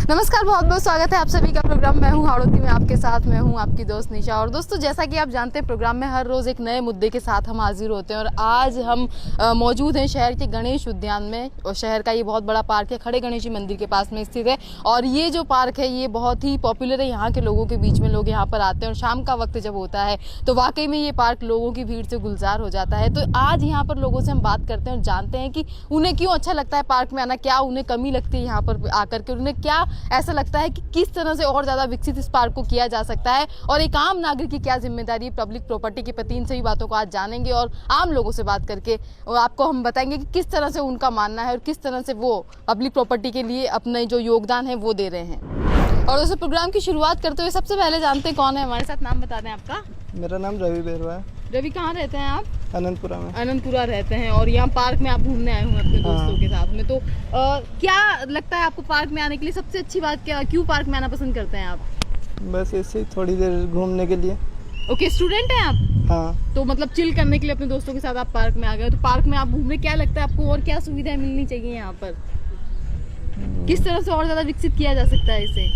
नमस्कार, बहुत बहुत स्वागत है आप सभी का प्रोग्राम मैं हूं हाड़ौती में आपके साथ। मैं हूं आपकी दोस्त निशा। और दोस्तों, जैसा कि आप जानते हैं, प्रोग्राम में हर रोज़ एक नए मुद्दे के साथ हम हाजिर होते हैं। और आज हम मौजूद हैं शहर के गणेश उद्यान में। और शहर का ये बहुत बड़ा पार्क है, खड़े गणेश जी मंदिर के पास में स्थित है। और ये जो पार्क है ये बहुत ही पॉपुलर है यहाँ के लोगों के बीच में। लोग यहाँ पर आते हैं और शाम का वक्त जब होता है तो वाकई में ये पार्क लोगों की भीड़ से गुलजार हो जाता है। तो आज यहाँ पर लोगों से हम बात करते हैं और जानते हैं कि उन्हें क्यों अच्छा लगता है पार्क में आना, क्या उन्हें कमी लगती है यहाँ पर आकर के, उन्हें क्या ऐसा लगता है कि किस तरह से और ज़्यादा विकसित इस पार्क को किया जा सकता है, और एक आम नागरिक की क्या जिम्मेदारी है पब्लिक प्रॉपर्टी के प्रति। इन सभी बातों को आज जानेंगे और आम लोगों से बात करके आपको हम बताएंगे कि किस तरह से उनका मानना है और किस तरह से वो पब्लिक प्रॉपर्टी के लिए अपने जो योगदान है वो दे रहे हैं। और दोस्तों, प्रोग्राम की शुरुआत करते हुए सबसे पहले जानते हैं कौन है हमारे साथ। नाम बता दें आपका। मेरा नाम रवि बेरवा है। रवि, कहाँ रहते हैं आप? अनंतपुरा में। अनंतपुरा रहते हैं और यहाँ पार्क में आप घूमने आए हुए अपने दोस्तों के साथ में। तो क्या लगता है आपको पार्क में आने के लिए सबसे अच्छी बात क्या, क्यों पार्क में आना पसंद करते हैं आप? बस ऐसे ही थोड़ी देर घूमने के लिए। ओके, स्टूडेंट हैं आप? हाँ। तो मतलब चिल करने के लिए अपने दोस्तों के साथ आप पार्क में आ गए। तो पार्क में आप घूमने, क्या लगता है आपको और क्या सुविधाएं मिलनी चाहिए यहाँ पर? किस तरह से और ज्यादा विकसित किया जा सकता है इसे?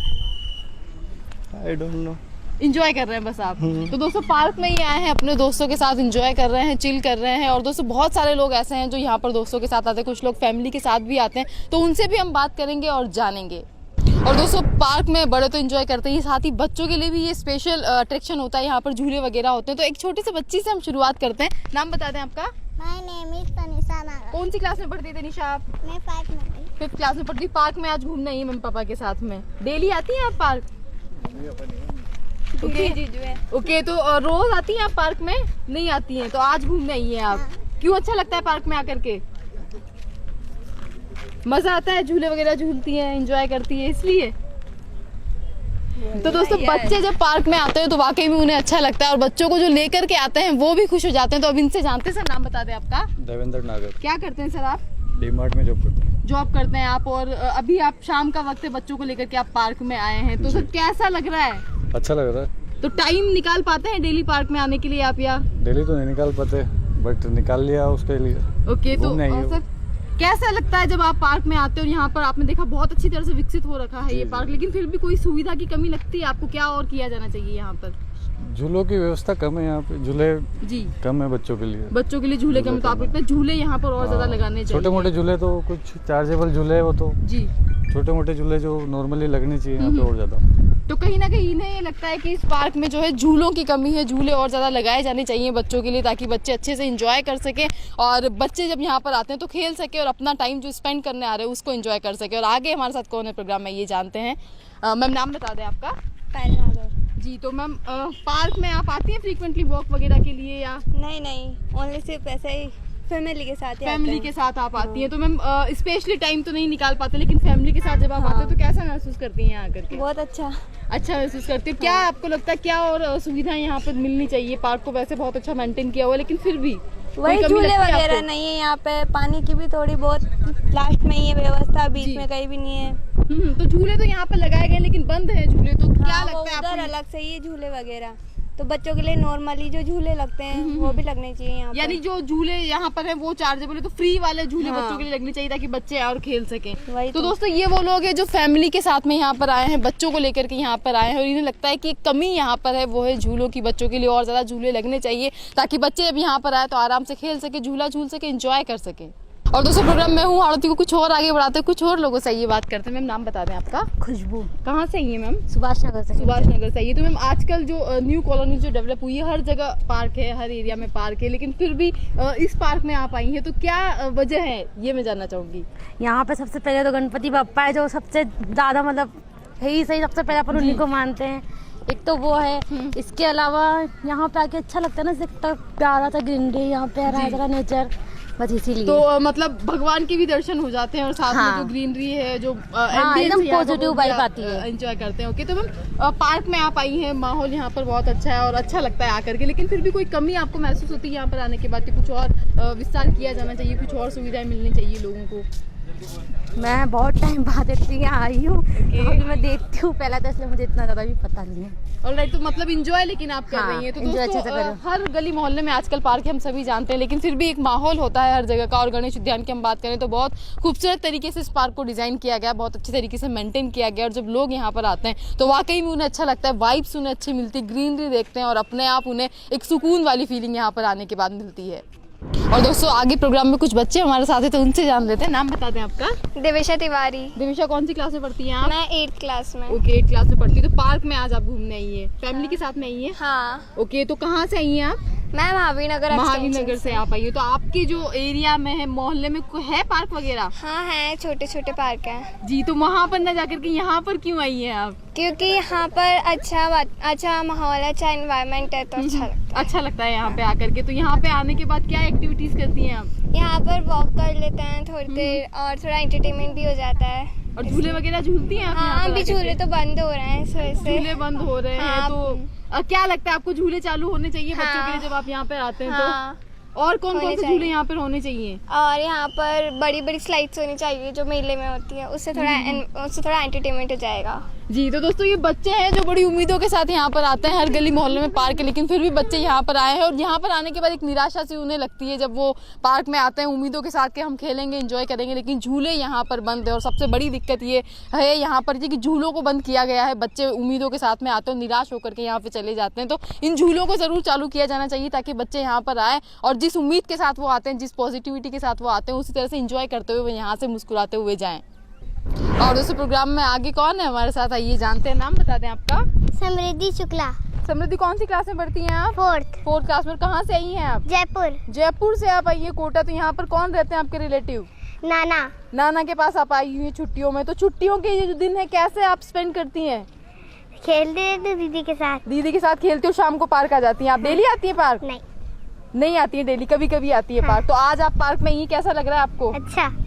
I don't know. इंजॉय कर रहे हैं बस आप। तो दोस्तों, पार्क में ही आए हैं, अपने दोस्तों के साथ इंजॉय कर रहे हैं, चिल कर रहे हैं। और दोस्तों, बहुत सारे लोग ऐसे हैं जो यहाँ पर दोस्तों के साथ आते हैं, कुछ लोग फैमिली के साथ भी आते हैं, तो उनसे भी हम बात करेंगे और जानेंगे। और दोस्तों, पार्क में बड़े तो एंजॉय करते हैं, साथ ही बच्चों के लिए भी ये स्पेशल अट्रैक्शन होता है, यहाँ पर झूले वगैरह होते हैं। तो एक छोटी सी बच्ची से हम शुरुआत करते हैं। नाम बता दें आपका। My name is तनिषा नागर। कौन सी क्लास में पढ़ती है तनिषा आप? मैं 5 में हूँ। 5th क्लास में पढ़ती। पार्क में आज घूमने आई है मम्मी पापा के साथ में। डेली आती हैं आप पार्क? ओके, तो रोज आती हैं आप पार्क में? नहीं आती हैं, तो आज घूमने आई हैं आप। क्यों अच्छा लगता है पार्क में आकर के? मजा आता है, झूले वगैरह झूलती हैं, एंजॉय करती है, इसलिए। तो दोस्तों, बच्चे जब पार्क में आते हैं तो वाकई में उन्हें अच्छा लगता है, और बच्चों को जो लेकर के आते हैं वो भी खुश हो जाते हैं। तो अब इनसे जानते हैं। सर, नाम बता दें आपका। देवेंद्र नागर। क्या करते हैं सर आप? डीमार्ट में जॉब करते हैं। जॉब करते हैं आप, और अभी आप शाम का वक्त है, बच्चों को लेकर के आप पार्क में आए हैं। तो सर, कैसा लग रहा है? अच्छा लग रहा है। तो टाइम निकाल पाते हैं डेली पार्क में आने के लिए आप? या डेली तो नहीं निकाल पाते, बट निकाल लिया उसके लिए। ओके, तो घूमने आई हूँ। सर, कैसा लगता है जब आप पार्क में आते हो? और यहाँ पर आपने देखा बहुत अच्छी तरह से विकसित हो रखा है ये पार्क, लेकिन फिर भी कोई सुविधा की कमी लगती है आपको? क्या और किया जाना चाहिए यहाँ पर? झूलों की व्यवस्था कम है यहाँ पे, झूले जी कम है बच्चों के लिए। बच्चों के लिए झूले कम, तो आप इतने झूले यहाँ पर और ज्यादा लगाने चाहिए। छोटे मोटे झूले तो कुछ चार्जेबल झूले है वो तो जी, छोटे मोटे झूले जो नॉर्मली लगने चाहिए यहाँ पे और ज्यादा। तो कहीं ना कहीं इन्हें ये लगता है कि इस पार्क में जो है झूलों की कमी है, झूले और ज़्यादा लगाए जाने चाहिए बच्चों के लिए, ताकि बच्चे अच्छे से एंजॉय कर सकें। और बच्चे जब यहाँ पर आते हैं तो खेल सके और अपना टाइम जो स्पेंड करने आ रहे हैं उसको एंजॉय कर सके। और आगे हमारे साथ कौन है प्रोग्राम में, ये जानते हैं। मैम, नाम बता दें आपका। पायल नागर। जी, तो मैम, पार्क में आप आती हैं फ्रीक्वेंटली वॉक वगैरह के लिए या? नहीं, ओनली सिर्फ ऐसे ही फैमिली के साथ ही आते फैमिली हैं। के साथ आप आती हैं। तो मैम, स्पेशली टाइम तो नहीं निकाल पाते, लेकिन फैमिली के साथ जब आप आते हैं तो कैसा महसूस करती हैं यहाँ आकर के? बहुत अच्छा। अच्छा महसूस करती है। क्या आपको लगता है क्या और सुविधाएं यहाँ पर मिलनी चाहिए? पार्क को वैसे बहुत अच्छा मेंटेन किया हुआ है, लेकिन फिर भी वही झूले वगैरह नहीं है यहाँ पे, पानी की भी थोड़ी बहुत लास्ट में ही है व्यवस्था, बीच में कहीं भी नहीं है। तो झूले तो यहाँ पर लगाए गए लेकिन बंद है झूले, तो क्या लगता है उधर आपको? अलग से ही है झूले वगैरह, तो बच्चों के लिए नॉर्मली जो झूले लगते हैं वो भी लगने चाहिए यहाँ पे। यानी जो झूले यहाँ पर है वो चार्जेबल है, तो फ्री वाले झूले बच्चों के लिए लगने चाहिए ताकि बच्चे और खेल सकें। तो दोस्तों, ये वो लोग हैं जो फैमिली के साथ में यहाँ पर आए हैं, बच्चों को लेकर के यहाँ पर आए हैं, और इन्हें लगता है कि एक कमी यहाँ पर है, वो है झूलों की। बच्चों के लिए और ज़्यादा झूले लगने चाहिए ताकि बच्चे जब यहाँ पर आए तो आराम से खेल सके, झूला झूल सके, एंजॉय कर सके। और दोस्तों, प्रोग्राम में हूँ हाड़ौती को कुछ और आगे बढ़ाते हैं, कुछ और लोगों से ये बात करते हैं। मैम, नाम बता दें आपका। खुशबू। कहाँ से आई है मैम? सुभाष नगर से। सुभाष नगर से आई है। तो मैम, आजकल जो न्यू कॉलोनी जो डेवलप हुई है, हर जगह पार्क है, हर एरिया में पार्क है, लेकिन फिर भी इस पार्क में आप आई हैं, तो क्या वजह है ये मैं जानना चाहूँगी। यहाँ पे सबसे पहले तो गणपति बप्पा है जो सबसे ज़्यादा मतलब है ही सही, सबसे पहले अपन उन्हीं को मानते हैं। एक तो वो है, इसके अलावा यहाँ पे आके अच्छा लगता है ना, इतना प्यारा सा ग्रीनरी यहाँ पे, हरा हरा नेचर, बस इसीलिए। तो मतलब भगवान के भी दर्शन हो जाते हैं और साथ में जो ग्रीनरी है, जो एकदम पॉजिटिव वाइब आती है, एंजॉय करते हैं। ओके, तो मैम, पार्क में आप आई हैं, माहौल यहाँ पर बहुत अच्छा है और अच्छा लगता है आकर के, लेकिन फिर भी कोई कमी आपको महसूस होती है यहाँ पर आने के बाद कि कुछ और विस्तार किया जाना चाहिए, कुछ और सुविधाएं मिलनी चाहिए लोगों को? मैं बहुत टाइम बाद इतनी यहाँ आई हूँ। अभी मैं देखती हूँ पहले, तो इसलिए मुझे इतना ज़्यादा भी पता नहीं है। ऑलराइट, तो मतलब इंजॉय लेकिन आप कर हाँ, रही हैं। तो enjoy अच्छे से दोस्तों कर रहे हो। हर गली मोहल्ले में आजकल पार्क है, हम सभी जानते हैं, लेकिन फिर भी एक माहौल होता है हर जगह का। और गणेश उद्यान की हम बात करें तो बहुत खूबसूरत तरीके से इस पार्क को डिजाइन किया गया, बहुत अच्छे तरीके से मेंटेन किया गया। और जब लोग यहाँ पर आते हैं तो वाकई में उन्हें अच्छा लगता है, वाइब्स उन्हें अच्छी मिलती, ग्रीनरी देखते हैं और अपने आप उन्हें एक सुकून वाली फीलिंग यहाँ पर आने के बाद मिलती है। और दोस्तों आगे प्रोग्राम में कुछ बच्चे हमारे साथ हैं, तो उनसे जान लेते हैं। नाम बता दें आपका। दिविशा तिवारी। दिविशा कौन सी क्लास में पढ़ती हैं आप? मैं 8th क्लास में। ओके, 8th क्लास में पढ़ती है। तो पार्क में आज आप घूमने आई है, फैमिली के साथ में आई है? हाँ, ओके, तो कहाँ से आई हैं आप? मैं महावीर नगर महावीर नगर से आप आई हो। तो आपके जो एरिया में है, मोहल्ले में कोई है पार्क वगैरह? हाँ है, छोटे छोटे पार्क हैं। जी, तो वहाँ पर न जाकर के यहाँ पर क्यों आई हैं आप? क्योंकि यहाँ पर अच्छा माहौल है, अच्छा एनवायरनमेंट है, तो अच्छा लगता है। अच्छा लगता है यहाँ पे आकर के। तो यहाँ पे आने के बाद क्या एक्टिविटीज करती हैं आप? यहाँ पर वॉक कर लेते हैं थोड़ी देर, और थोड़ा एंटरटेनमेंट भी हो जाता है। और झूले वगैरह झूलती हैं आप? यहाँ हाँ, पर अभी आकर झूले के? तो बंद हो रहे हैं इस वजह से। झूले बंद हो रहे हैं, हाँ, तो क्या लगता है आपको, झूले चालू होने चाहिए बच्चों के हाँ। लिए जब आप यहाँ पे आते हैं? हाँ, तो और कौन कौन होने से चाहिए। झूले यहाँ पर होने चाहिए? और यहाँ पर बड़ी बड़ी स्लाइड्स होनी चाहिए जो मेले में होती है, उससे थोड़ा एंटरटेनमेंट हो जाएगा। जी, तो दोस्तों ये बच्चे हैं जो बड़ी उम्मीदों के साथ यहाँ पर आते हैं। हर गली मोहल्ले में पार्क है, लेकिन फिर भी बच्चे यहाँ पर आए हैं और यहाँ पर आने के बाद एक निराशा सी उन्हें लगती है जब वो पार्क में आते हैं उम्मीदों के साथ कि हम खेलेंगे, एंजॉय करेंगे, लेकिन झूले यहाँ पर बंद है। और सबसे बड़ी दिक्कत ये है यहाँ पर कि झूलों को बंद किया गया है। बच्चे उम्मीदों के साथ में आते हैं, निराश होकर के यहाँ पे चले जाते हैं। तो इन झूलों को ज़रूर चालू किया जाना चाहिए ताकि बच्चे यहाँ पर आए और जिस उम्मीद के साथ वो आते हैं, जिस पॉजिटिविटी के साथ वो आते हैं, उसी तरह से इंजॉय करते हुए वो यहाँ से मुस्कुराते हुए जाएँ। और दोस्तों प्रोग्राम में आगे कौन है हमारे साथ, आइए जानते हैं। नाम बता दें आपका। समृद्धि शुक्ला। समृद्धि कौन सी क्लास में पढ़ती हैं आप? 4th क्लास में। कहाँ से आई हैं आप? जयपुर। जयपुर से आप आई हैं कोटा। तो यहाँ पर कौन रहते हैं आपके रिलेटिव? नाना। नाना के पास आप आई हुई हैं छुट्टियों में। तो छुट्टियों के ये जो दिन है कैसे आप स्पेंड करती हैं? खेलते रहते दीदी के साथ। दीदी के साथ खेलती हो, शाम को पार्क आ जाती हैं आप? डेली आती हैं पार्क? नहीं आती है डेली, कभी कभी आती है पार्क। तो आज आप पार्क में, ये कैसा लग रहा है आपको?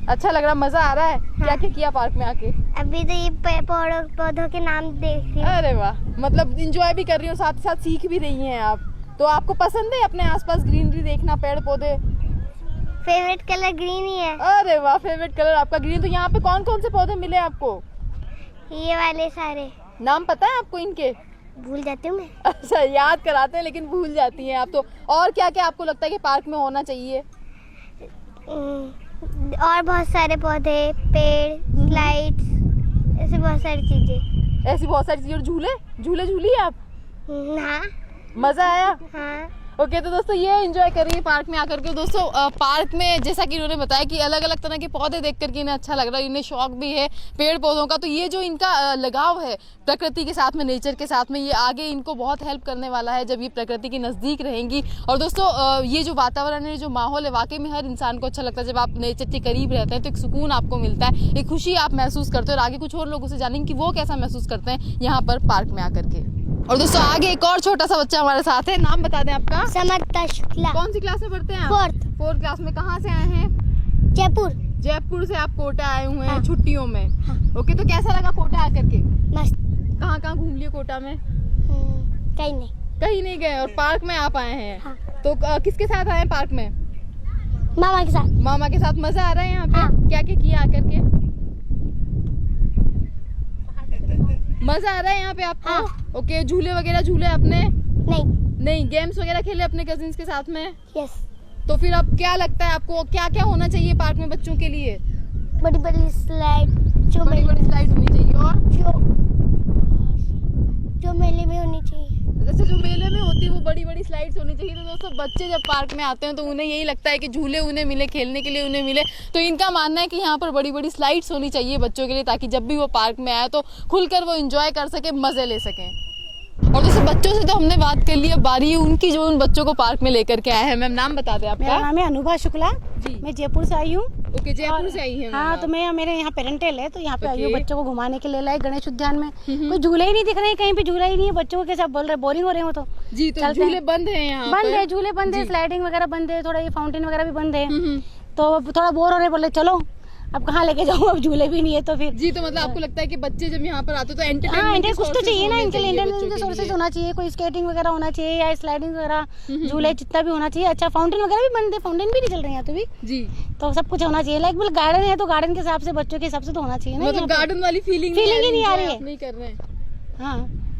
अच्छा लग रहा है, मजा आ रहा है? क्या क्या किया पार्क में आके? अभी तो ये पौधों के नाम देख रही हूँ। अरे वाह, मतलब इंजॉय भी कर रही हो, साथ ही साथ सीख भी रही हैं आप। तो आपको पसंद है अपने आसपास ग्रीनरी देखना, पेड़ पौधे? फेवरेट कलर ग्रीन ही है। अरे वाह, फेवरेट कलर आपका ग्रीन। तो यहाँ पे कौन कौन से पौधे मिले आपको? ये वाले सारे। नाम पता है आपको इनके? भूल जाती हूँ मैं। अच्छा, याद कराते हैं लेकिन भूल जाती हैं आप। तो और क्या क्या आपको लगता है कि पार्क में होना चाहिए? और बहुत सारे पौधे, पेड़, स्लाइड्स, ऐसे बहुत सारी चीजें। ऐसी बहुत सारी चीजें। और झूले झूले झूली आप? हाँ। मजा आया? हाँ। ओके, तो दोस्तों ये एंजॉय कर रही है पार्क में आकर के। दोस्तों पार्क में जैसा कि इन्होंने बताया कि अलग अलग तरह के पौधे देख करके इन्हें अच्छा लग रहा है, इन्हें शौक भी है पेड़ पौधों का। तो ये जो इनका लगाव है प्रकृति के साथ में, नेचर के साथ में, ये आगे इनको बहुत हेल्प करने वाला है जब ये प्रकृति के नज़दीक रहेंगी। और दोस्तों ये जो वातावरण है, जो माहौल है, वाकई में हर इंसान को अच्छा लगता है। जब आप नेचर के करीब रहते हैं तो एक सुकून आपको मिलता है, एक खुशी आप महसूस करते हो। और आगे कुछ और लोगों से जानेंगे कि वो कैसा महसूस करते हैं यहाँ पर पार्क में आकर के। और दोस्तों आगे एक और छोटा सा बच्चा हमारे साथ है। नाम बता दें आपका। समर्था शुक्ला। कौन सी क्लास में पढ़ते हैं आप? 4th क्लास में। कहाँ से आए हैं? जयपुर से आप कोटा आए हुए हैं हाँ। छुट्टियों में। हाँ। ओके, तो कैसा लगा कोटा आकर के? मस्त। कहाँ कहाँ घूम लिए कोटा में? कहीं नहीं। कहीं नहीं गए और पार्क में आप आए हैं। हाँ। तो किसके साथ आए हैं पार्क में? मामा के साथ। मामा के साथ। मजा आ रहा है यहाँ पे? हाँ। क्या क्या किया आकर के? मजा आ रहा है यहाँ पे आपको? हाँ। ओके, झूले वगैरह झूले आपने? नहीं। गेम्स वगैरह खेले अपने कजिन्स के साथ में? यस। तो फिर अब क्या लगता है आपको, क्या क्या होना चाहिए पार्क में बच्चों के लिए? बड़ी बड़ी स्लाइड जो बड़ी बड़ी स्लाइड होनी चाहिए। और जो मेले में होनी चाहिए। जैसे जो मेले में होती है वो बड़ी बड़ी स्लाइड्स होनी चाहिए। तो दोस्तों बच्चे जब पार्क में आते हैं तो उन्हें यही लगता है कि झूले उन्हें मिले, खेलने के लिए उन्हें मिले। तो इनका मानना है कि यहाँ पर बड़ी बड़ी स्लाइड्स होनी चाहिए बच्चों के लिए, ताकि जब भी वो पार्क में आए तो खुलकर वो एंजॉय कर सके, मजे ले सकें। और दोस्तों बच्चों से तो हमने बात कर ली, अब बारी है उनकी जो उन बच्चों को पार्क में लेकर के आए हैं। मैम नाम बता दें आपका। मेरा नाम है अनुभा शुक्ला जी। मैं जयपुर से आई हूँ। ओके, जयपुर से आई हैं। हाँ, तो मैं मेरे यहाँ पेरेंटल है तो यहाँ पे आई हूँ ओके। बच्चों को घुमाने के लिए। लाए गणेश उद्यान में कोई झूले ही नहीं दिख रहे हैं, कहीं पे झूला ही नहीं है। बच्चों को कैसा बोल रहे, बोरिंग हो रहे हो तो जी। तो चलते हैं। झूले बंद हैं यहाँ बंद पर? है, झूले बंद है, स्लाइडिंग वगैरह बंद है, थोड़ा ये फाउंटेन वगैरह भी बंद है। तो थोड़ा बोर हो रहे, बोले चलो अब कहाँ लेके जाऊँ, अब झूले भी नहीं है तो फिर। जी, तो मतलब आपको लगता है कि बच्चे जब यहाँ पर आते हैं तो हाँ, एंटरटेनमेंट कुछ तो चाहिए ना, इनके लिए बच्चों एंटरटेनमेंट के सोर्सेज लिए। होना चाहिए, कोई स्केटिंग वगैरह होना चाहिए या स्लाइडिंग वगैरह, झूले जितना भी होना चाहिए। अच्छा फाउंटेन वगैरह भी बनते, फाउंटेन भी नहीं चल रहे हैं यहाँ तो भी, जी, तो सब कुछ होना चाहिए। लाइक बिल गार्डन है तो गार्डन के हिसाब से, बच्चों के हिसाब से तो होना चाहिए ना। मतलब गार्डन वाली फीलिंग ही नहीं आ रही है, नहीं कर रहे हैं। हाँ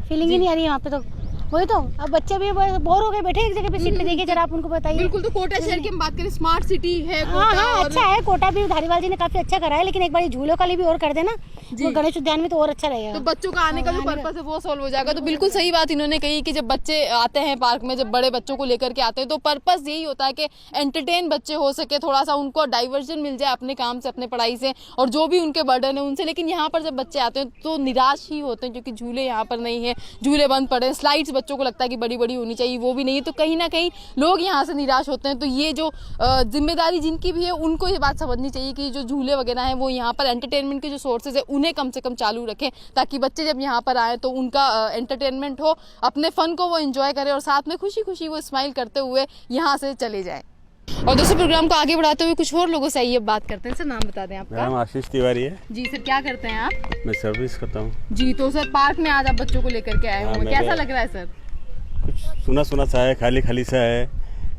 फीलिंग ही नहीं आ रही है यहाँ पे तो। वही तो, अब बच्चे भी बोर हो गए बैठे एक जगह पे सीट पे। देखिए जरा आप उनको बताइए। बिल्कुल, तो कोटा शहर की हम बात करें, स्मार्ट सिटी है हाँ कोटा, हाँ और अच्छा है, कोटा भी धारीवाल जी ने काफी अच्छा करा है, लेकिन एक बार झूलों का लिए भी और कर देना वो गणेश उद्यान में तो और अच्छा रहेगा। तो बच्चों का आने का जो पर्पस है वो सॉल्व हो जाएगा। तो बिल्कुल सही बात इन्होंने कही कि जब बच्चे आते हैं पार्क में, जब बड़े बच्चों को लेकर के आते हैं तो पर्पस यही होता है कि एंटरटेन बच्चे हो सके, थोड़ा सा उनको डाइवर्जन मिल जाए अपने काम से, अपने पढ़ाई से और जो भी उनके बर्डन है उनसे। लेकिन यहाँ पर जब बच्चे आते हैं तो निराश ही होते हैं, क्योंकि झूले यहाँ पर नहीं है, झूले बंद पड़े हैं, स्लाइड्स बच्चों को लगता है कि बड़ी बड़ी होनी चाहिए, वो भी नहीं है। तो कहीं ना कहीं लोग यहाँ से निराश होते हैं। तो ये जो जिम्मेदारी जिनकी भी है उनको ये बात समझनी चाहिए कि जो झूले वगैरह हैं वो यहाँ पर एंटरटेनमेंट के जो सोर्सेज है उन्हें कम से कम चालू रखें, ताकि बच्चे जब यहाँ पर आए तो उनका एंटरटेनमेंट हो, अपने फन को वो एंजॉय करें और साथ में खुशी खुशी वो स्माइल करते हुए यहाँ से चले जाएं। और दोस्तों प्रोग्राम को आगे बढ़ाते हुए कुछ और लोगों से आइए बात करते हैं। सर नाम बता दें आपका। नाम आशीष तिवारी है। जी सर, क्या करते हैं आप? मैं सर्विस करता हूँ। जी, तो सर पार्क में आज आप बच्चों को लेकर के आए हुए, कैसा लग रहा है सर? कुछ सुना सुना सा है, खाली खाली सा है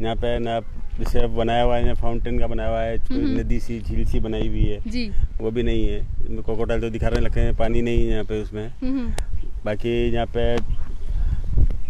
यहाँ पे ना। जैसे अब बनाया हुआ है यहाँ, फाउंटेन का बनाया हुआ है, नदी सी झील सी बनाई हुई है जी, वो भी नहीं है। क्रोकोडाइल तो दिखा रहे लगे हैं, पानी नहीं है यहाँ पे उसमें। बाकी यहाँ पे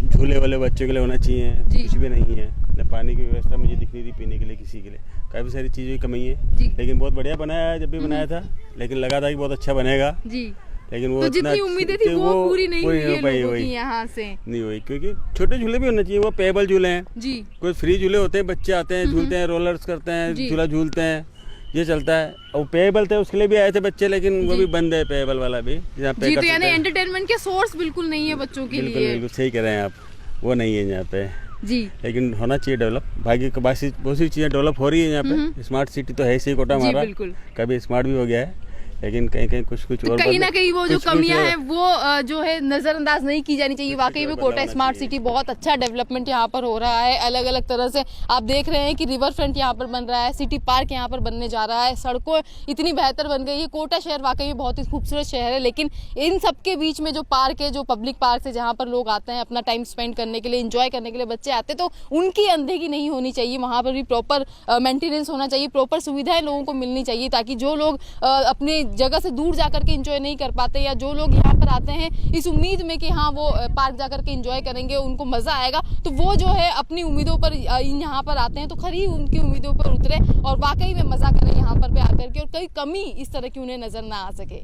झूले वाले बच्चों के लिए होना चाहिए, कुछ भी नहीं है ना। पानी की व्यवस्था मुझे दिख नहीं थी पीने के लिए किसी के लिए, काफ़ी सारी चीज़ों की कमी है। लेकिन बहुत बढ़िया बनाया है, जब भी बनाया था लेकिन लगा था कि बहुत अच्छा बनेगा जी, लेकिन वो तो जितनी उम्मीदें थी वो पूरी नहीं हुई है लोगों की यहाँ से। नहीं हुई, क्योंकि छोटे झूले भी होने चाहिए, वो पेएबल झूले हैं जी, कोई फ्री झूले होते हैं, बच्चे आते हैं झूलते हैं, रोलर्स करते हैं, झूला झूलते हैं, ये चलता है। और पेएबल थे उसके लिए भी आए थे बच्चे, लेकिन वो भी बंद है पेएबल वाला भी। जी, तो यानी एंटरटेनमेंट के सोर्स बिल्कुल नहीं है बच्चों के लिए। बिल्कुल सही कह रहे हैं आप, वो नहीं है यहाँ पे जी, लेकिन होना चाहिए डेवलप। बाकी बहुत सी चीज़ें डेवलप हो रही है यहाँ पे। स्मार्ट सिटी तो है ही कोटा हमारा, बिल्कुल कभी स्मार्ट भी हो गया है, लेकिन कहीं कहीं कुछ तो और कहीं ना कहीं वो जो कमियां हैं वो जो है नजरअंदाज नहीं की जानी चाहिए। वाकई में कोटा स्मार्ट सिटी बहुत अच्छा डेवलपमेंट यहाँ पर हो रहा है, अलग अलग तरह से आप देख रहे हैं कि रिवर फ्रंट यहाँ पर बन रहा है, सिटी पार्क यहाँ पर बनने जा रहा है, सड़कों इतनी बेहतर बन गई है। कोटा शहर वाकई में बहुत ही खूबसूरत शहर है, लेकिन इन सब के बीच में जो पार्क है, जो पब्लिक पार्क है, जहाँ पर लोग आते हैं अपना टाइम स्पेंड करने के लिए, इंजॉय करने के लिए बच्चे आते हैं, तो उनकी अनदेखी नहीं होनी चाहिए। वहाँ पर भी प्रॉपर मेंटेनेंस होना चाहिए, प्रॉपर सुविधाएं लोगों को मिलनी चाहिए, ताकि जो लोग अपनी जगह से दूर करके एंजॉय नहीं कर पाते, या जो लोग यहाँ पर आते हैं इस उम्मीद में कि हाँ वो पार्क जाकर के एंजॉय करेंगे, उनको मजा आएगा, तो वो जो है अपनी उम्मीदों पर यहाँ पर आते हैं तो खरी उनकी उम्मीदों पर उतरे और वाकई में मजा करें यहाँ पर आकर के, और कोई कमी इस तरह की उन्हें नजर ना आ सके।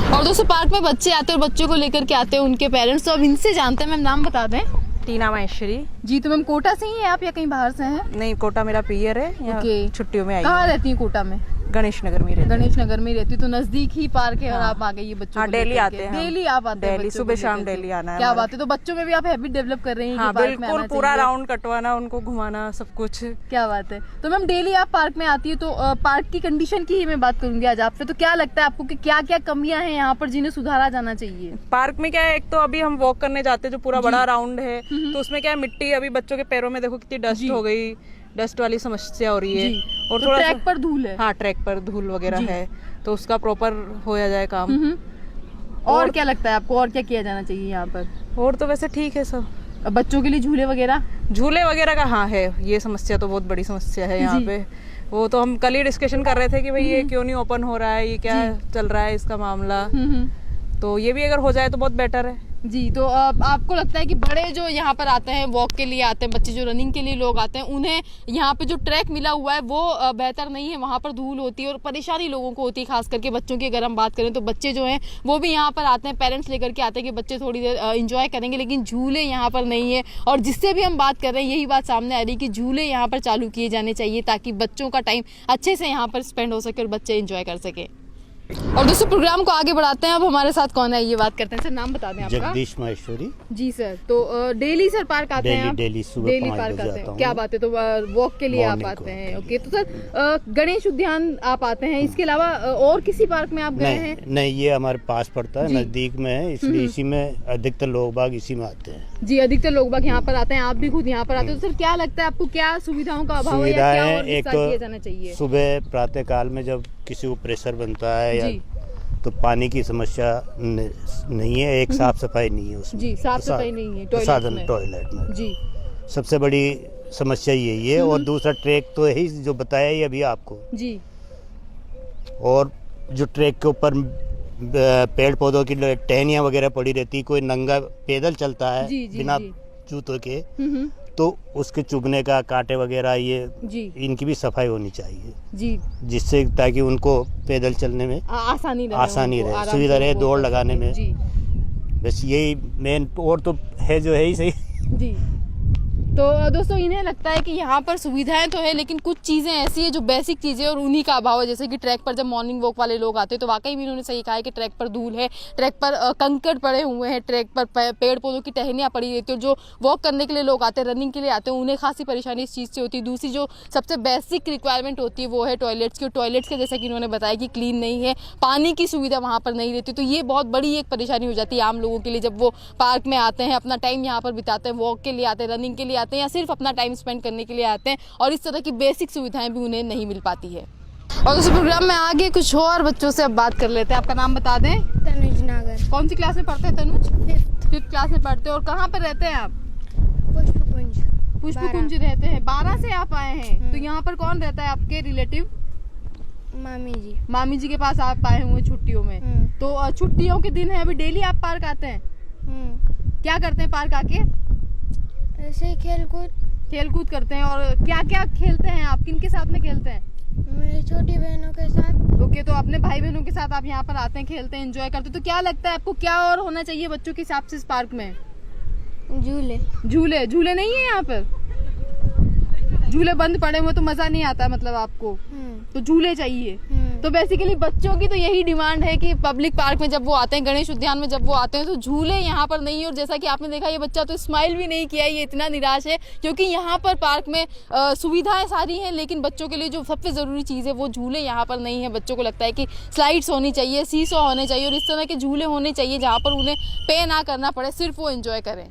और दोस्तों पार्क में बच्चे आते हैं और बच्चों को लेकर के आते हैं उनके पेरेंट्स, तो अब इनसे जानते हैं। मैम नाम बता दें। टीना महेश्वरी। जी, तो मैम कोटा से ही है आप या कहीं बाहर से हैं? नहीं, कोटा मेरा पीयर है, यहाँ छुट्टियों में आई। कहाँ रहती है कोटा में? गणेश नगर में रहती। गणेश नगर में रहती, तो नजदीक ही पार्क है और आप आ गए ये बच्चों को डेली आते हैं। डेली आप आते हैं? डेली सुबह शाम डेली आना है। क्या बात है, तो बच्चों में भी आप हैबिट डेवलप कर रहे हैं? हाँ बिल्कुल, पूरा राउंड कटवाना, उनको घुमाना, सब कुछ। क्या बात है। तो मैम डेली आप पार्क में आती है, तो पार्क की कंडीशन की ही मैं बात करूंगी आज आपसे। तो क्या लगता है आपको कि क्या क्या कमियां हैं यहाँ पर जिन्हें सुधारा जाना चाहिए? पार्क में क्या है, एक तो अभी हम वॉक करने जाते हैं जो पूरा बड़ा राउंड है, तो उसमें क्या है, मिट्टी अभी बच्चों के पैरों में देखो कितनी डस्ट हो गई, डस्ट वाली समस्या हो रही है। और थोड़ा ट्रैक पर धूल है। हाँ, ट्रैक पर धूल वगैरह है, तो उसका प्रॉपर होया जाए काम। और क्या लगता है आपको, और क्या किया जाना चाहिए यहाँ पर? और तो वैसे ठीक है सब। बच्चों के लिए झूले वगैरह का हाँ है, ये समस्या तो बहुत बड़ी समस्या है यहाँ पे। वो तो हम कल ही डिस्कशन कर रहे थे कि भाई ये क्यों नहीं ओपन हो रहा है, ये क्या चल रहा है इसका मामला। तो ये भी अगर हो जाए तो बहुत बेटर है। जी, तो आपको लगता है कि बड़े जो यहाँ पर आते हैं, वॉक के लिए आते हैं बच्चे, जो रनिंग के लिए लोग आते हैं, उन्हें यहाँ पे जो ट्रैक मिला हुआ है वो बेहतर नहीं है? वहाँ पर धूल होती है और परेशानी लोगों को होती है, खास करके बच्चों की अगर हम बात करें तो बच्चे जो हैं वो भी यहाँ पर आते हैं, पेरेंट्स लेकर के आते हैं कि बच्चे थोड़ी देर इंजॉय करेंगे, लेकिन झूले यहाँ पर नहीं है। और जिससे भी हम बात कर रहे हैं यही बात सामने आ रही है कि झूले यहाँ पर चालू किए जाने चाहिए, ताकि बच्चों का टाइम अच्छे से यहाँ पर स्पेंड हो सके और बच्चे इंजॉय कर सके। और दोस्तों प्रोग्राम को आगे बढ़ाते हैं। अब हमारे साथ कौन है ये बात करते हैं। सर नाम बता दें आपका। जगदीश महेश्वरी। जी सर, तो डेली सर पार्क आते हैं आप? डेली सुबह 5 पार्क बजे आते आता हैं। हूँ। क्या बात है, तो वॉक के लिए आप आते हैं? ओके, तो सर गणेश उद्यान आप आते हैं, इसके अलावा और किसी पार्क में आप गए हैं? नहीं, ये हमारे पास पड़ता है, नजदीक में है, इसलिए इसी में अधिकतर लोग बाग इसी में आते हैं। जी, अधिकतर लोग बाग यहाँ पर आते हैं, आप भी खुद यहाँ पर आते हैं। तो सर क्या लगता है आपको, क्या सुविधाओं का अभाव है या क्या और विस्तार किया जाना चाहिए? सुबह प्रातः काल में जब किसी को प्रेशर बनता है या जी तो पानी की समस्या नहीं है, एक साफ सफाई नहीं है उसमें। जी, साफ सफाई नहीं है टॉयलेट में जी सबसे बड़ी समस्या यही है। और दूसरा ट्रैक तो यही जो बताया ही अभी आपको। जी और जो ट्रैक के ऊपर पेड़ पौधों की टहनियाँ वगैरह पड़ी रहती, कोई नंगा पैदल चलता है जी, जी, बिना जी। जूतों के, तो उसके चुभने का कांटे वगैरह ये जी इनकी भी सफाई होनी चाहिए, जी जिससे ताकि उनको पैदल चलने में आसानी रहे, आसानी उनको रहे, आराम सुविधा से रहे वो दौड़ कर लगाने सकें। में। जी बस यही मेन, और तो है जो है ही सही। जी। तो दोस्तों इन्हें लगता है कि यहाँ पर सुविधाएं तो है लेकिन कुछ चीज़ें ऐसी है जो बेसिक चीज़ें और उन्हीं का अभाव है। जैसे कि ट्रैक पर जब मॉर्निंग वॉक वाले लोग आते हैं तो वाकई भी इन्होंने सही कहा है कि ट्रैक पर धूल है, ट्रैक पर कंकड़ पड़े हुए हैं, ट्रैक पर पेड़ पौधों की टहनियाँ पड़ी रहती है। जो वॉक करने के लिए लोग आते हैं, रनिंग के लिए आते हैं, उन्हें खासी परेशानी इस चीज़ से होती है। दूसरी जो सबसे बेसिक रिक्वायरमेंट होती है वो है टॉयलेट्स की। टॉयलेट्स के जैसा कि इन्होंने बताया कि क्लीन नहीं है, पानी की सुविधा वहाँ पर नहीं रहती, तो ये बहुत बड़ी एक परेशानी हो जाती है आम लोगों के लिए जब वो पार्क में आते हैं, अपना टाइम यहाँ पर बिताते हैं, वॉक के लिए आते हैं, रनिंग के लिए आते हैं या सिर्फ अपना टाइम स्पेंड करने के लिए आते हैं और इस तरह की बेसिक सुविधाएं भी उन्हें नहीं मिल पाती है। और उस प्रोग्राम में आगे कुछ और बच्चों से अब बात कर लेते हैं। आपका नाम बता दें। तनुज नागर, कौन सी क्लास में पढ़ते हैं तनुज? फिफ्थ क्लास में पढ़ते हैं। और कहाँ पर रहते हैं आप? पुष्पकुंज। पुष्पकुंज रहते हैं। 12 से आप आए हैं, तो यहाँ पर कौन रहता है आपके रिलेटिव? मामी जी। मामी जी के पास आप आए हुए छुट्टियों में। तो छुट्टियों के दिन है, अभी डेली आप पार्क आते हैं? क्या करते हैं पार्क आके? ऐसे ही खेल कूद करते हैं। और क्या क्या खेलते हैं आप, किन के साथ में खेलते हैं? मेरी छोटी बहनों के साथ। ओके, तो अपने भाई बहनों के साथ आप यहाँ पर आते हैं, खेलते हैं, एंजॉय करते हैं। तो क्या लगता है आपको क्या और होना चाहिए बच्चों के हिसाब से इस पार्क में? झूले नहीं है यहाँ पर? झूले बंद पड़े हुए तो मजा नहीं आता मतलब आपको, तो झूले चाहिए। तो बेसिकली बच्चों की तो यही डिमांड है कि पब्लिक पार्क में जब वो आते हैं, गणेश उद्यान में जब वो आते हैं, तो झूले यहाँ पर नहीं है। और जैसा कि आपने देखा ये बच्चा तो स्माइल भी नहीं किया, ये इतना निराश है क्योंकि यहाँ पर पार्क में सुविधाएं सारी हैं लेकिन बच्चों के लिए जो सबसे ज़रूरी चीज़ है वो झूले यहाँ पर नहीं है। बच्चों को लगता है कि स्लाइड्स होनी चाहिए, सीसॉ होने चाहिए और इस तरह के झूले होने चाहिए जहाँ पर उन्हें पे ना करना पड़े, सिर्फ वो एंजॉय करें।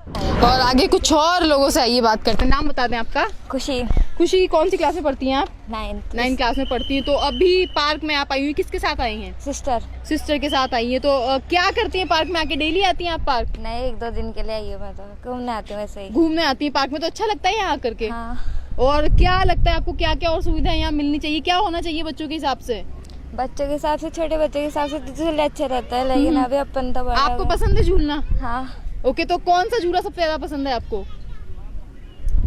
और आगे कुछ और लोगों से आइए बात करते हैं। नाम बता दें आपका। खुशी कौन सी क्लास में पढ़ती हैं आप? 9th क्लास में पढ़ती हैं। तो अभी पार्क में आप आई हुई, किसके साथ आई हैं? सिस्टर के साथ आई हैं। तो क्या करती हैं पार्क में आके? डेली आती हैं आप पार्क? नहीं, 1-2 दिन के लिए आई हूँ मैं, तो घूमने आती हूँ। वैसे ही घूमने आती हैं पार्क में, तो अच्छा लगता है यहाँ आकर के? हाँ। और क्या लगता है आपको क्या क्या और सुविधाएं यहाँ मिलनी चाहिए, क्या होना चाहिए बच्चों के हिसाब से? बच्चों के हिसाब से, छोटे बच्चों के हिसाब से तो झूले अच्छे रहता है, लेकिन अभी अपन तो बड़ा आपको पसंद है झूलना? हाँ। ओके, तो कौन सा झूला सबसे ज्यादा पसंद है आपको?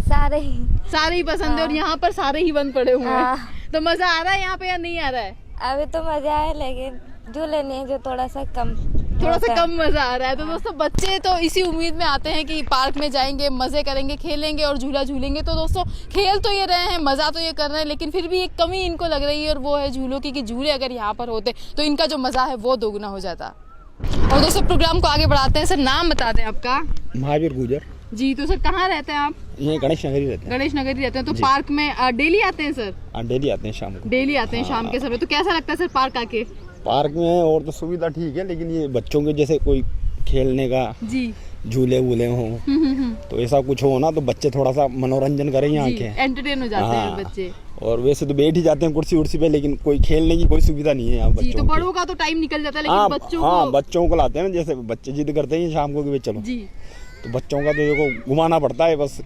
सारे ही पसंद है। और यहाँ पर सारे ही बंद पड़े हुए हैं, तो मजा आ रहा है यहाँ पे या नहीं आ रहा है? अभी तो मजा है लेकिन झूले नहीं, जो थोड़ा सा कम मजा आ रहा है। तो दोस्तों बच्चे तो इसी उम्मीद में आते हैं कि पार्क में जाएंगे, मजे करेंगे, खेलेंगे और झूला झूलेंगे। तो दोस्तों खेल तो ये रहे हैं, मजा तो ये कर रहे हैं, लेकिन फिर भी एक कमी इनको लग रही है और वो है झूलों की, कि झूले अगर यहाँ पर होते तो इनका जो मजा है वो दोगुना हो जाता। और दोस्तों प्रोग्राम को आगे बढ़ाते हैं। सर नाम बता दें आपका। महावीर गुजर जी। तो सर कहाँ रहते हैं आप? ये गणेश नगर ही रहते हैं। गणेश नगर ही रहते हैं। तो पार्क में डेली आते हैं सर? डेली आते हैं शाम को। डेली आते हैं शाम के समय। तो कैसा लगता है सर पार्क आके? पार्क में और तो सुविधा ठीक है, लेकिन ये बच्चों के जैसे कोई खेलने का जी झूले वूले हों तो ऐसा कुछ हो ना, तो बच्चे थोड़ा सा मनोरंजन करें यहाँ के, एंटरटेन हो जाते हैं बच्चे। और वैसे तो बैठ ही जाते हैं कुर्सी उर्सी पे, लेकिन कोई खेलने की कोई सुविधा नहीं है यहाँ बच्चों तो बड़ों का तो टाइम निकल जाता है, लेकिन बच्चों को लाते हैं। जैसे बच्चे जिद करते हैं शाम को कि चलो जी, तो बच्चों का तो देखो घुमाना पड़ता है बस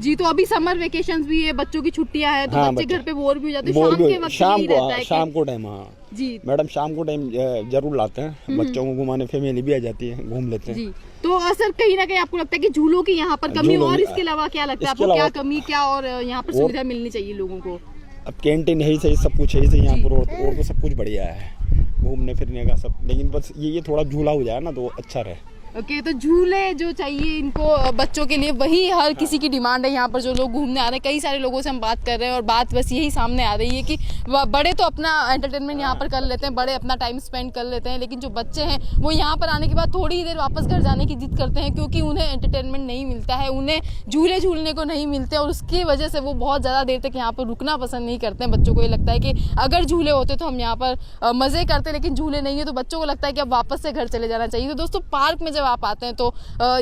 जी। तो अभी समर वेकेशंस भी है, बच्चों की छुट्टियां हैं, तो बच्चे घर पे बोर भी हो जाते हैं। शाम को टाइम। हाँ जी मैडम, शाम को टाइम जरूर लाते हैं बच्चों को घुमाने, फैमिली भी आ जाती है, घूम लेते हैं। तो सर कहीं ना कहीं आपको लगता है कि झूलों की यहाँ पर कमी, और इसके अलावा क्या लगता है आपको, क्या कमी, क्या और यहाँ पर सुविधा मिलनी चाहिए लोगों को? अब कैंटीन है ही सही, सब कुछ है ही सही यहाँ पर, और तो सब कुछ बढ़िया है, घूमने फिरने का सब, लेकिन बस ये थोड़ा झूला हो जाए ना तो अच्छा रहे। ओके, तो झूले जो चाहिए इनको बच्चों के लिए, वही हर किसी की डिमांड है यहाँ पर जो लोग घूमने आ रहे हैं। कई सारे लोगों से हम बात कर रहे हैं और बात बस यही सामने आ रही है कि बड़े तो अपना एंटरटेनमेंट यहाँ पर कर लेते हैं, बड़े अपना टाइम स्पेंड कर लेते हैं, लेकिन जो बच्चे हैं वो यहाँ पर आने के बाद थोड़ी ही देर वापस घर जाने की जिद करते हैं, क्योंकि उन्हें एंटरटेनमेंट नहीं मिलता है, उन्हें झूले झूलने को नहीं मिलते, और उसकी वजह से वो बहुत ज़्यादा देर तक यहाँ पर रुकना पसंद नहीं करते हैं। बच्चों को ये लगता है कि अगर झूले होते तो हम यहाँ पर मज़े करते, लेकिन झूले नहीं है तो बच्चों को लगता है कि अब वापस से घर चले जाना चाहिए। तो दोस्तों पार्क में जब आप आते हैं तो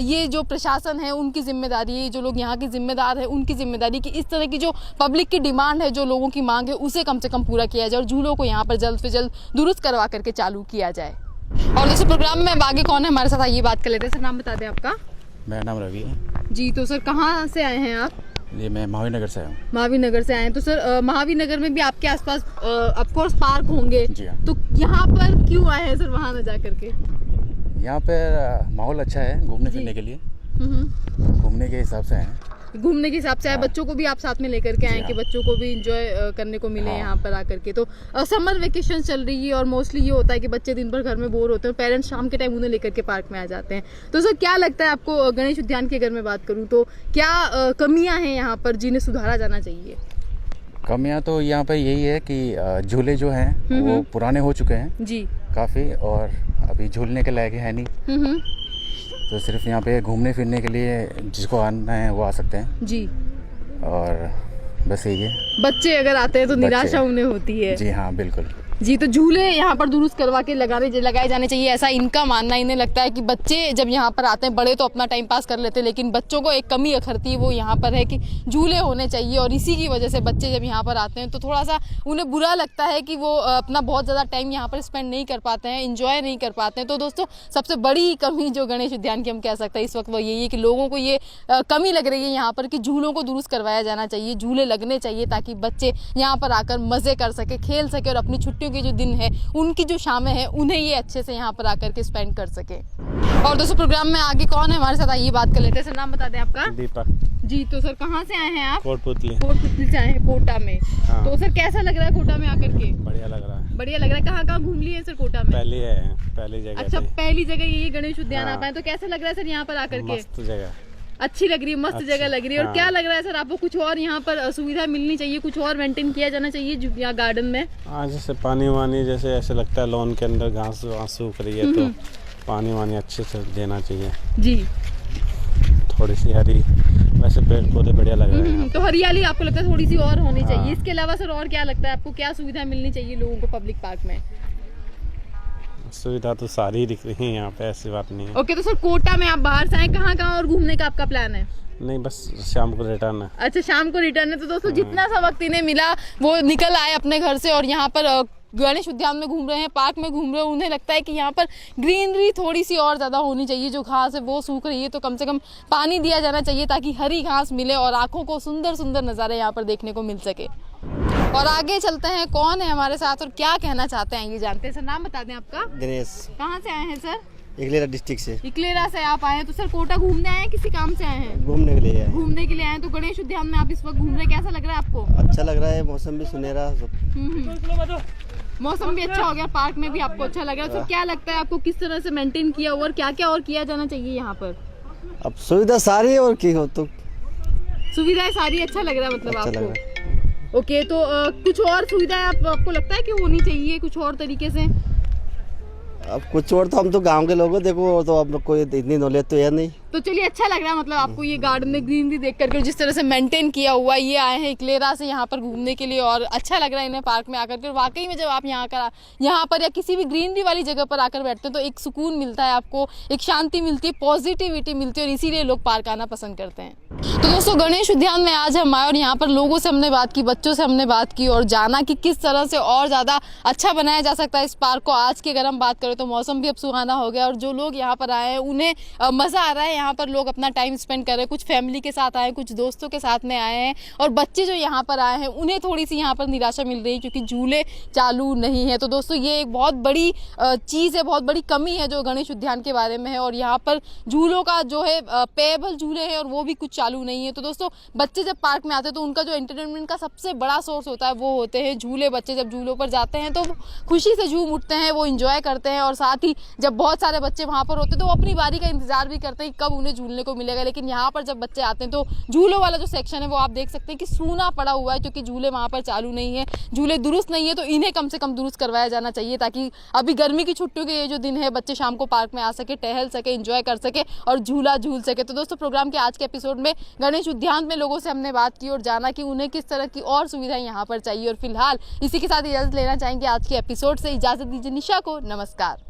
ये जो प्रशासन है उनकी जिम्मेदारी है, जो लोग यहाँ के जिम्मेदार हैं उनकी जिम्मेदारी कि इस तरह की जो पब्लिक की डिमांड है, जो लोगों की मांग है, उसे कम से कम पूरा किया जाए और झूलों को यहाँ पर जल्द से जल्द दुरुस्त करवा करके चालू किया जाए। और जैसे प्रोग्राम में आगे कौन है हमारे साथ, आइए बात कर लेते हैं। सर नाम बता दें आपका। मेरा नाम रवि है जी। तो सर कहाँ से आए हैं आप? जी मैं महावीर नगर से आया हूँ। महावीर नगर से आए हैं। तो सर महावीर नगर में भी आपके आसपास ऑफ कोर्स पार्क होंगे, जी हाँ। तो यहाँ पर क्यों आए हैं सर वहाँ न जा करके? यहाँ पर माहौल अच्छा है घूमने फिरने के लिए, घूमने के हिसाब से आए हैं। घूमने के हिसाब से आए, बच्चों को भी आप साथ में लेकर के आए कि बच्चों को भी एंजॉय करने को मिले यहाँ पर आकर के। तो समर वेकेशन चल रही है और मोस्टली ये होता है कि बच्चे दिन भर घर में बोर होते हैं, पेरेंट्स शाम के टाइम उन्हें लेकर के पार्क में आ जाते हैं। तो सर क्या लगता है आपको, गणेश उद्यान की अगर मैं बात करूँ तो क्या कमियाँ हैं यहाँ पर जिन्हें सुधारा जाना चाहिए? कमियाँ तो यहाँ पर यही है कि झूले जो हैं वो पुराने हो चुके हैं जी काफ़ी, और अभी झूलने के लायक है नहीं। तो सिर्फ यहाँ पे घूमने फिरने के लिए जिसको आना है वो आ सकते हैं जी, और बस यही है। बच्चे अगर आते हैं तो निराशा उन्हें होती है। जी हाँ बिल्कुल जी। तो झूले यहाँ पर दुरुस्त करवा के लगाए जाने चाहिए, ऐसा इनका मानना है। इन्हें लगता है कि बच्चे जब यहाँ पर आते हैं, बड़े तो अपना टाइम पास कर लेते हैं, लेकिन बच्चों को एक कमी अखरती है वो यहाँ पर है कि झूले होने चाहिए। और इसी की वजह से बच्चे जब यहाँ पर आते हैं तो थोड़ा सा उन्हें बुरा लगता है कि वो अपना बहुत ज़्यादा टाइम यहाँ पर स्पेंड नहीं कर पाते हैं, इंजॉय नहीं कर पाते हैं। तो दोस्तों सबसे बड़ी कमी जो गणेश उद्यान की हम कह सकते हैं इस वक्त वो यही है कि लोगों को ये कमी लग रही है यहाँ पर कि झूलों को दुरुस्त करवाया जाना चाहिए, झूले लगने चाहिए ताकि बच्चे यहाँ पर आकर मज़े कर सके, खेल सके और अपनी छुट्टियों के जो दिन है उनकी जो शामें हैं उन्हें ये अच्छे से यहाँ पर आकर के स्पेंड कर सके। और दोस्तों प्रोग्राम में आगे कौन है हमारे साथ, आइए बात कर लेते हैं। सर नाम बता दें आपका। दीपक जी। तो सर कहाँ से आए हैं आप? कोटपुतली से आए हैं, कोटा में। हाँ। तो सर कैसा लग रहा है कोटा में आकर के? बढ़िया लग रहा है। बढ़िया लग रहा है। कहाँ कहाँ घूम लिए सर कोटा में? पहली जगह। अच्छा पहली जगह यही गणेश उद्यान आप आए, तो कैसा लग रहा है सर यहाँ पर आकर के? मस्त जगह, अच्छी लग रही है, मस्त जगह लग रही है। और क्या लग रहा है सर आपको, कुछ और यहाँ पर सुविधा मिलनी चाहिए, कुछ और मेंटेन किया जाना चाहिए यहाँ गार्डन में? हाँ जैसे पानी वानी, जैसे ऐसे लगता है लॉन के अंदर घास सूख रही है तो पानी वानी अच्छे से देना चाहिए जी, थोड़ी सी हरी, वैसे पेड़ पौधे बढ़िया लग रहे हैं। तो हरियाली आपको लगता है थोड़ी सी और होनी चाहिए। इसके अलावा सर और क्या लगता है आपको, क्या सुविधा मिलनी चाहिए लोगों को पब्लिक पार्क में? सुविधा तो सारी ही दिख रही है यहाँ पे, ऐसी बात नहीं है। ओके। तो सर कोटा में आप बाहर से आए, कहाँ और घूमने का आपका प्लान है? नहीं बस शाम को रिटर्न है। अच्छा शाम को रिटर्न है। तो दोस्तों जितना सा वक्त इन्हें मिला वो निकल आए अपने घर से और यहाँ पर गणेश उद्यान में घूम रहे हैं, पार्क में घूम रहे हैं। उन्हें लगता है कि यहाँ पर ग्रीनरी थोड़ी सी और ज़्यादा होनी चाहिए, जो घास है वो सूख रही है तो कम से कम पानी दिया जाना चाहिए ताकि हरी घास मिले और आँखों को सुंदर सुंदर नज़ारे यहाँ पर देखने को मिल सके। और आगे चलते हैं, कौन है हमारे साथ और क्या कहना चाहते हैं ये जानते हैं। सर नाम बता दें आपका। दिनेश, कहाँ से आए हैं सर? इकलेरा डिस्ट्रिक्ट से। इकलेरा से आप आए हैं। तो सर कोटा घूमने आए हैं, किसी काम से आए हैं? घूमने के लिए आए। घूमने के लिए आए हैं। तो गणेश उद्यान में आप इस वक्त घूम रहे हैं, कैसा लग रहा है आपको? अच्छा लग रहा है, मौसम भी सुनहरा। मौसम भी अच्छा हो गया, पार्क में भी आपको अच्छा लग रहा है। तो क्या लगता है आपको किस तरह से मेंटेन किया और क्या क्या और किया जाना चाहिए यहाँ पर? अब सुविधा सारी है और की हो तो सुविधाएं सारी अच्छा लग रहा है मतलब अच्छा लग आपको? रहा है। ओके। तो कुछ और सुविधाएं आपको लगता है कि होनी चाहिए कुछ और तरीके से? अब कुछ और तो हम तो गांव के लोग हो, देखो तो अब कोई इतनी नॉलेज तो है नहीं। तो चलिए अच्छा लग रहा है मतलब आपको ये गार्डन में ग्रीनरी देख करके जिस तरह से मेंटेन किया हुआ। ये आए हैं इकलेरा से यहाँ पर घूमने के लिए और अच्छा लग रहा है इन्हें पार्क में आकर के। वाकई में जब आप यहाँ पर या किसी भी ग्रीनरी वाली जगह पर आकर बैठते हैं तो एक सुकून मिलता है आपको, एक शांति मिलती है, पॉजिटिविटी मिलती है और इसीलिए लोग पार्क आना पसंद करते हैं। तो दोस्तों गणेश उद्यान में आज हम आए और यहाँ पर लोगों से हमने बात की, बच्चों से हमने बात की और जाना कि किस तरह से और ज़्यादा अच्छा बनाया जा सकता है इस पार्क को। आज की अगर हम बात करें तो मौसम भी अब सुहाना हो गया और जो लोग यहाँ पर आए हैं उन्हें मज़ा आ रहा है। यहाँ पर लोग अपना टाइम स्पेंड कर रहे हैं, कुछ फैमिली के साथ आए हैं, कुछ दोस्तों के साथ में आए हैं और बच्चे जो यहाँ पर आए हैं उन्हें थोड़ी सी यहाँ पर निराशा मिल रही है क्योंकि झूले चालू नहीं है। तो दोस्तों ये एक बहुत बड़ी चीज़ है, बहुत बड़ी कमी है जो गणेश उद्यान के बारे में है और यहाँ पर झूलों का जो है पेएबल झूले हैं और वो भी कुछ चालू नहीं है। तो दोस्तों बच्चे जब पार्क में आते हैं तो उनका जो एंटरटेनमेंट का सबसे बड़ा सोर्स होता है वो होते हैं झूले। बच्चे जब झूलों पर जाते हैं तो खुशी से झूम उठते हैं, वो इंजॉय करते हैं और साथ ही जब बहुत सारे बच्चे वहाँ पर होते हैं तो वो अपनी बारी का इंतजार भी करते हैं कब उन्हें झूलने को मिलेगा। लेकिन यहाँ पर जब बच्चे आते हैं तो झूलों वाला जो सेक्शन है वो आप देख सकते हैं कि सूना पड़ा हुआ है क्योंकि झूले वहाँ पर चालू नहीं है, झूले दुरुस्त नहीं है। तो इन्हें कम से कम दुरुस्त करवाया जाना चाहिए ताकि अभी गर्मी की छुट्टियों के ये जो दिन है बच्चे शाम को पार्क में आ सके, टहल सके, एंजॉय कर सके और झूला झूल सके। तो दोस्तों प्रोग्राम के आज के एपिसोड में गणेश उद्यान में लोगों से हमने बात की और जाना कि उन्हें किस तरह की और सुविधाएं यहाँ पर चाहिए। और फिलहाल इसी के साथ इजाजत लेना चाहेंगे, आज के एपिसोड से इजाजत दीजिए निशा को। नमस्कार।